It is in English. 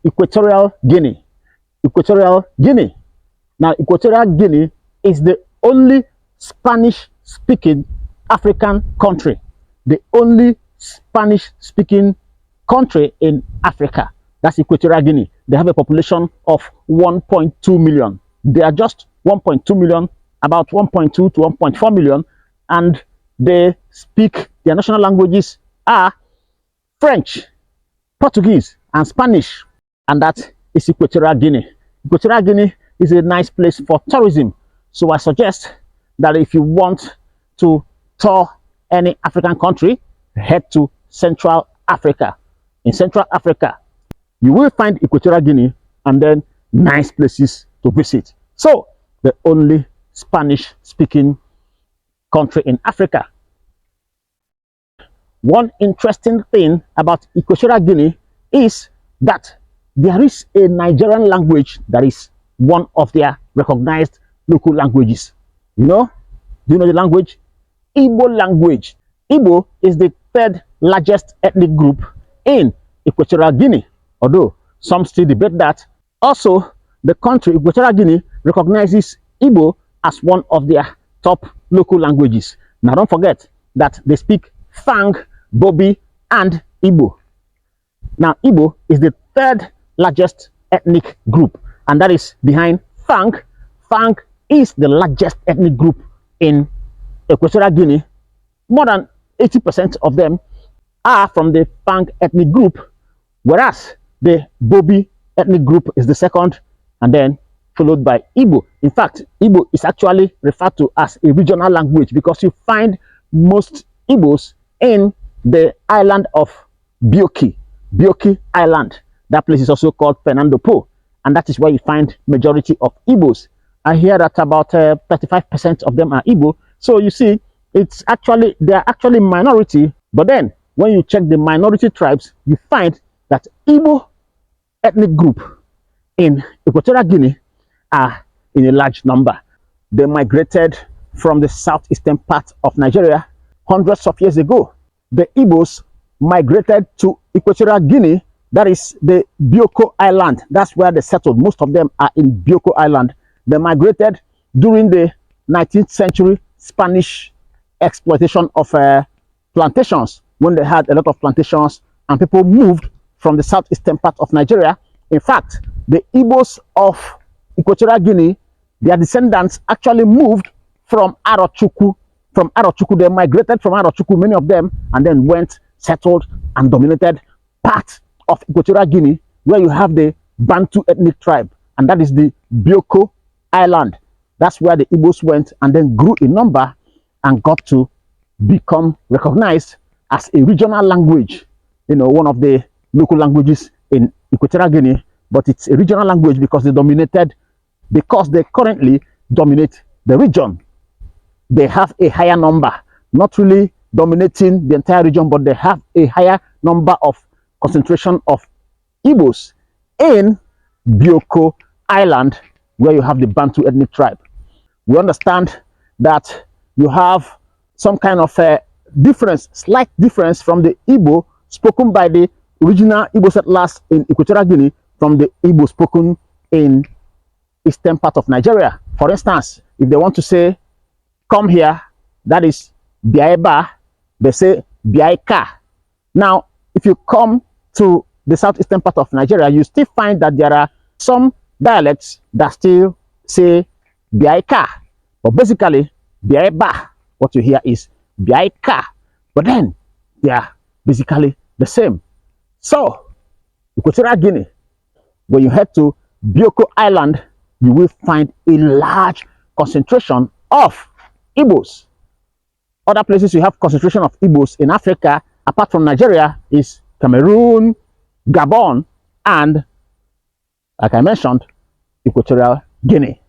Equatorial Guinea. Equatorial Guinea. Now, Equatorial Guinea is the only Spanish-speaking African country. The only Spanish-speaking country in Africa. That's Equatorial Guinea. They have a population of 1.2 million. They are just 1.2 million, about 1.2 to 1.4 million, and they speak, their national languages are French, Portuguese, and Spanish, and that is Equatorial Guinea. Equatorial Guinea is a nice place for tourism, so I suggest that if you want to tour any African country, head to Central Africa. In Central Africa, you will find Equatorial Guinea and then nice places to visit. So, the only Spanish-speaking country in Africa. One interesting thing about Equatorial Guinea is that there is a Nigerian language that is one of their recognized local languages. Do you know the language? Igbo language. Igbo is the third largest ethnic group in Equatorial Guinea, although some still debate that. Also, the country, Equatorial Guinea, recognizes Igbo as one of their top local languages. Now, don't forget that they speak Fang, Bobi, and Igbo. Now, Igbo is the third largest ethnic group, and that is behind Fang. Fang is the largest ethnic group in Equatorial Guinea. More than 80% of them are from the Fang ethnic group, whereas the Bobi ethnic group is the second, and then followed by Igbo. In fact, Igbo is actually referred to as a regional language because you find most Igbos in the island of Bioki Island. That place is also called Fernando Po, and that is where you find majority of Igbos. I hear that about 35% of them are Igbo. So you see, they are actually minority. But then, when you check the minority tribes, you find that Igbo ethnic group in Equatorial Guinea are in a large number. They migrated from the southeastern part of Nigeria hundreds of years ago. The Igbos migrated to Equatorial Guinea, that is the Bioko Island. That's where they settled. Most of them are in Bioko Island. They migrated during the 19th century Spanish exploitation of plantations, when they had a lot of plantations and people moved from the southeastern part of Nigeria. In fact, the Igbos of Equatorial Guinea, their descendants actually moved from Arochukwu. They migrated from Arochukwu, many of them, and then went, settled, and dominated part of Equatorial Guinea, where you have the Bantu ethnic tribe, and that is the Bioko Island. That's where the Igbos went and then grew in number and got to become recognized as a regional language, one of the local languages in Equatorial Guinea, but it's a regional language because they currently dominate the region. They have a higher number, not really dominating the entire region, but they have a higher number of concentration of Igbos in Bioko Island, where you have the Bantu ethnic tribe. We understand that you have some kind of a slight difference from the Igbo spoken by the original Igbo settlers in Equatorial Guinea from the Igbo spoken in eastern part of Nigeria. For instance, if they want to say, come here, that is Biaeba, they say Biaika. Now, if you come to the southeastern part of Nigeria, you still find that there are some dialects that still say Biaika. But basically, Biaeba, what you hear is Biaika. But then, they are basically the same. So, Equatorial Guinea, when you head to Bioko Island, you will find a large concentration of Igbos. Other places you have concentration of Igbos in Africa, apart from Nigeria, is Cameroon, Gabon, and, like I mentioned, Equatorial Guinea.